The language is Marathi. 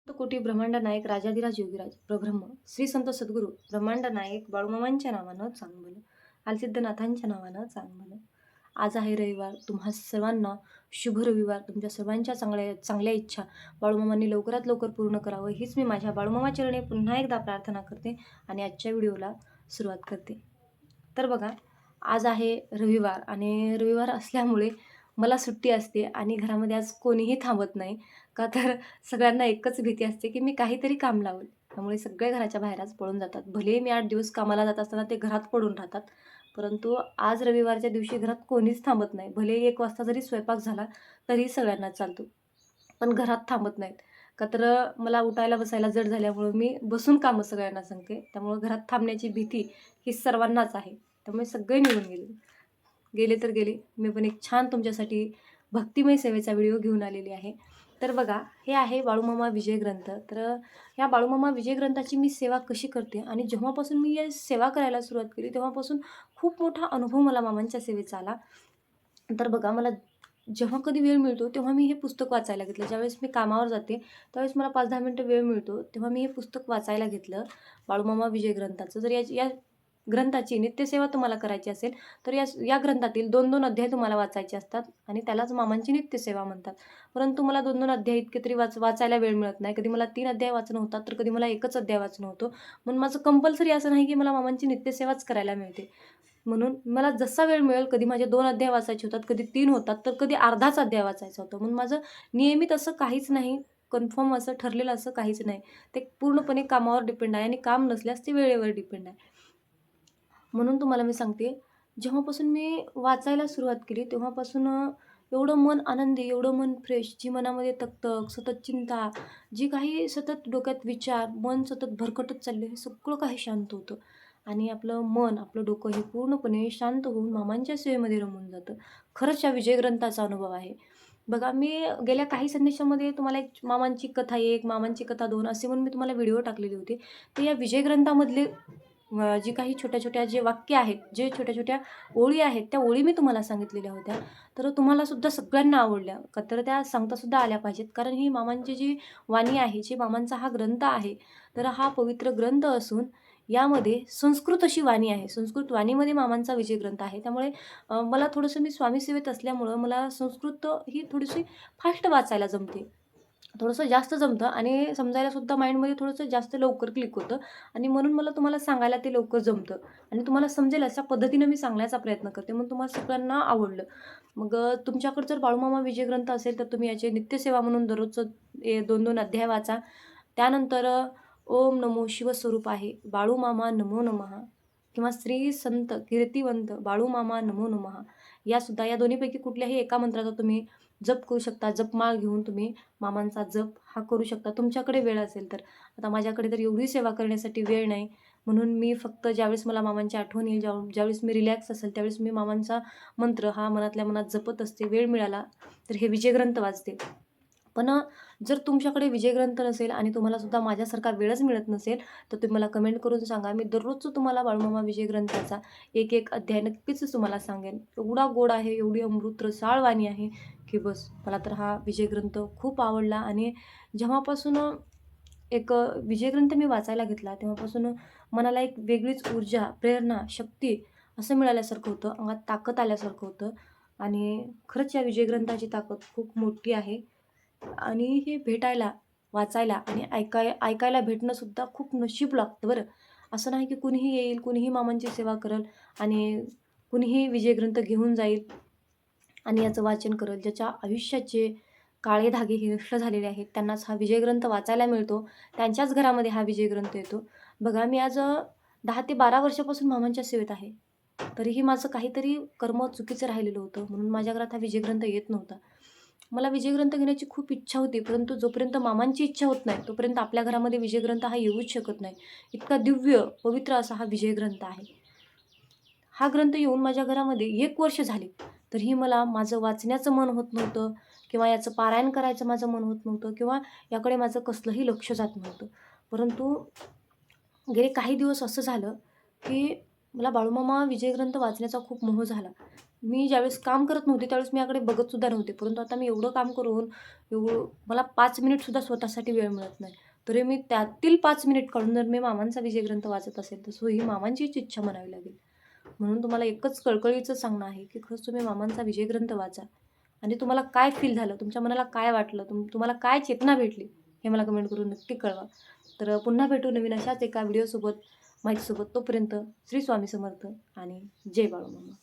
कोटी ब्रह्मांड नायक राजाधिराज योगीराज प्रब्रह्म श्री संत सद्गुरू ब्रह्मांड नायक बाळूमामांच्या नावानं चांगलं आलसिद्धनाथांच्या नावानं चांगलं. आज आहे रविवार. तुम्हा सर्वांना शुभ रविवार. तुमच्या सर्वांच्या चांगल्या चांगल्या इच्छा बाळूमामांनी लवकरात लवकर पूर्ण करावं हीच मी माझ्या बाळूमामा चरणी पुन्हा एकदा प्रार्थना करते आणि आजच्या व्हिडिओला सुरुवात करते. तर बघा, आज आहे रविवार आणि रविवार असल्यामुळे मला सुट्टी असते आणि घरामध्ये आज कोणीही थांबत नाही. का तर सगळ्यांना एकच भीती असते की मी काहीतरी काम लावेल. त्यामुळे सगळे घराच्या बाहेर आज पळून जातात. भलेही मी 8 दिवस कामाला जात असताना ते घरात पडून राहतात. परंतु आज रविवारच्या दिवशी घरात कोणीच थांबत नाही. भलेही 1 वाजता जरी स्वयंपाक झाला तरी सगळ्यांना चालतो. पण घरात थांबत नाहीत. का तर मला उठायला बसायला जड झाल्यामुळं मी बसून कामं सगळ्यांना सांगते. त्यामुळं घरात थांबण्याची भीती ही सर्वांनाच आहे. त्यामुळे सगळे निघून गेले. गेले तर गेले. मी पण एक छान तुमच्यासाठी भक्तिमय सेवेचा व्हिडिओ घेऊन आलेली आहे. तर बघा, हे आहे बाळूमामा विजय ग्रंथ. तर या बाळूमामा विजय ग्रंथाची मी सेवा कशी करते आणि जेव्हापासून मी या सेवा करायला सुरुवात केली तेव्हापासून खूप मोठा अनुभव मला मामांच्या सेवेचा आला. तर बघा, मला जेव्हा कधी वेळ मिळतो तेव्हा मी हे पुस्तक वाचायला घेतलं. ज्यावेळेस मी कामावर जाते त्यावेळेस मला 5-10 मिनिटं वेळ मिळतो तेव्हा मी हे पुस्तक वाचायला घेतलं, बाळूमामा विजय ग्रंथाचं. जर या ग्रंथाची नित्यसेवा तुम्हाला करायची असेल तर या या ग्रंथातील 2-2 अध्याय तुम्हाला वाचायचे असतात आणि त्यालाच मामांची नित्यसेवा म्हणतात. परंतु मला 2-2 अध्याय इतके तरी वाचायला वेळ मिळत नाही. कधी मला 3 अध्याय वाचणं होतात तर कधी मला 1च अध्याय वाचणं होतं. म्हणून माझं कंपल्सरी असं नाही की मला मामांची नित्यसेवाच करायला मिळते. म्हणून मला जसा वेळ मिळेल, कधी माझे 2 अध्याय वाचायचे होतात, कधी 3 होतात, तर कधी अर्धाच अध्याय वाचायचा होता. म्हणून माझं नियमित असं काहीच नाही, कन्फर्म असं ठरलेलं असं काहीच नाही. ते पूर्णपणे कामावर डिपेंड आहे आणि काम नसल्यास ते वेळेवर डिपेंड आहे. म्हणून तुम्हाला मी सांगते, जेव्हापासून मी वाचायला सुरुवात केली तेव्हापासून एवढं मन आनंदी, एवढं मन फ्रेश, जी मनामध्ये तकतक, सतत चिंता, जी काही सतत डोक्यात विचार, मन सतत भरकटत चाललं, हे सगळं काही शांत होतं आणि आपलं मन, आपलं डोकं हे पूर्णपणे शांत होऊन मामांच्या सेवेमध्ये रमून जातं. खरंच या विजय ग्रंथाचा अनुभव आहे. बघा, मी गेल्या काही संदेशामध्ये तुम्हाला एक मामांची कथा 1, मामांची कथा 2 असे म्हणून मी तुम्हाला व्हिडिओ टाकलेले होते. तर या विजय ग्रंथामधले जी काही छोट्या-छोट्या जे वाक्य आहेत, जे छोट्या-छोट्या ओळी आहेत, त्या ओळी मी तुम्हाला सांगितलेल्या होत्या. तर तुम्हालासुद्धा सगळ्यांना आवडल्या. का तर त्या सांगतासुद्धा आल्या पाहिजेत. कारण ही मामांची जी वाणी आहे, जे मामांचा हा ग्रंथ आहे, तर हा पवित्र ग्रंथ असून यामध्ये संस्कृत अशी वाणी आहे. संस्कृत वाणीमध्ये मामांचा विजय ग्रंथ आहे. त्यामुळे मला थोडंसं मी स्वामी सेवेत असल्यामुळं मला संस्कृत ही थोडीशी फास्ट वाचायला जमते. थोडंसं जास्त जमतं आणि समजायलासुद्धा माइंडमध्ये थोडंसं जास्त लवकर क्लिक होतं आणि म्हणून मला तुम्हाला सांगायला ते लवकर जमतं आणि तुम्हाला समजेल अशा पद्धतीनं मी सांगण्याचा प्रयत्न करते. म्हणून तुम्हाला सगळ्यांना आवडलं. मग तुमच्याकडे जर बाळूमामा विजय ग्रंथ असेल तर तुम्ही याची नित्यसेवा म्हणून दररोजचं 2-2 अध्याय वाचा. त्यानंतर ओम नमो शिवस्वरूप आहे, बाळूमामा नमो नमः किंवा श्री संत कीर्तिवंत बाळूमामा नमो नमः यासुद्धा या दोन्हीपैकी कुठल्याही एका मंत्राचा तुम्ही जप करू शकता. जपमाळ घेऊन तुम्ही मामांचा जप हा करू शकता तुमच्याकडे वेळ असेल तर. आता माझ्याकडे तर एवढी सेवा करण्यासाठी वेळ नाही. म्हणून मी फक्त ज्यावेळेस मला मामांची आठवण येईल, ज्यावेळेस मी रिलॅक्स असेल त्यावेळेस मी मामांचा मंत्र हा मनातल्या मनात जपत असते. वेळ मिळाला तर हे विजय ग्रंथ वाचते. पण जर तुमच्याकडे विजय ग्रंथ नसेल आणि तुम्हाला सुद्धा माझ्यासारखा वेळच मिळत नसेल तर तुम्ही मला कमेंट करून सांगा. मी दररोजचं तुम्हाला बाळूमामा विजय ग्रंथाचा एक अध्याय नक्कीच तुम्हाला सांगेन. एवढा गोड आहे, एवढी अमृत रसाळ वाणी आहे की बस. मला तर हा विजय ग्रंथ खूप आवडला आणि जेव्हापासून एक विजय ग्रंथ मी वाचायला घेतला तेव्हापासून मनाला एक वेगळीच ऊर्जा, प्रेरणा, शक्ती असं मिळाल्यासारखं होतं. अंगात ताकद आल्यासारखं होतं आणि खरंच या विजय ग्रंथाची ताकद खूप मोठी आहे. आणि हे भेटायला, वाचायला आणि ऐकायला भेटणंसुद्धा खूप नशीब लागतं बरं. असं नाही की कुणीही येईल, कुणीही मामांची सेवा करेल आणि कुणीही विजय ग्रंथ घेऊन जाईल आणि याचं वाचन करेल. ज्याच्या आयुष्याचे काळे धागे हे नष्ट झालेले आहेत, त्यांनाच हा विजय ग्रंथ वाचायला मिळतो. त्यांच्याच घरामध्ये हा विजय ग्रंथ येतो. बघा, मी आज 10 ते 12 वर्षापासून मामांच्या सेवेत आहे. तरीही माझं काहीतरी कर्म चुकीचं राहिलेलं होतं. म्हणून माझ्या घरात हा विजय ग्रंथ येत नव्हता. मला विजय ग्रंथ घेण्याची खूप इच्छा होती. परंतु जोपर्यंत मामांची इच्छा होत नाही, तोपर्यंत आपल्या घरामध्ये विजय ग्रंथ हा येऊच शकत नाही. इतका दिव्य, पवित्र असा हा विजय ग्रंथ आहे. हा ग्रंथ येऊन माझ्या घरामध्ये 1 वर्ष झाले. तरीही मला माझं वाचण्याचं मन होत नव्हतं किंवा याचं पारायण करायचं माझं मन होत नव्हतं किंवा याकडे माझं कसलंही लक्ष जात नव्हतं. परंतु गेले काही दिवस असं झालं, की मला बाळूमामा विजय ग्रंथ वाचण्याचा खूप मोह झाला मी ज्यावेळेस काम करत नव्हते त्यावेळेस मी याकडे बघतसुद्धा नव्हते. परंतु आता मी एवढं काम करून मला 5 मिनिटसुद्धा स्वतःसाठी वेळ मिळत नाही. तरी मी त्यातील 5 मिनिट काढून जर मी मामांचा विजय ग्रंथ वाचत असेल, तर सो ही मामांचीच इच्छा म्हणावी लागेल. म्हणून तुम्हाला एकच कळकळीचं सांगणं आहे, की खरंच तुम्ही मामांचा विजय ग्रंथ वाचा आणि तुम्हाला काय फील झालं, तुमच्या मनाला काय वाटलं, तुम्हाला काय चेतना भेटली, हे मला कमेंट करून नक्की कळवा. तर पुन्हा भेटू नवीन अशाच एका व्हिडिओसोबत, माहितीसोबत. तोपर्यंत श्री स्वामी समर्थ आणि जय बाळूमामा.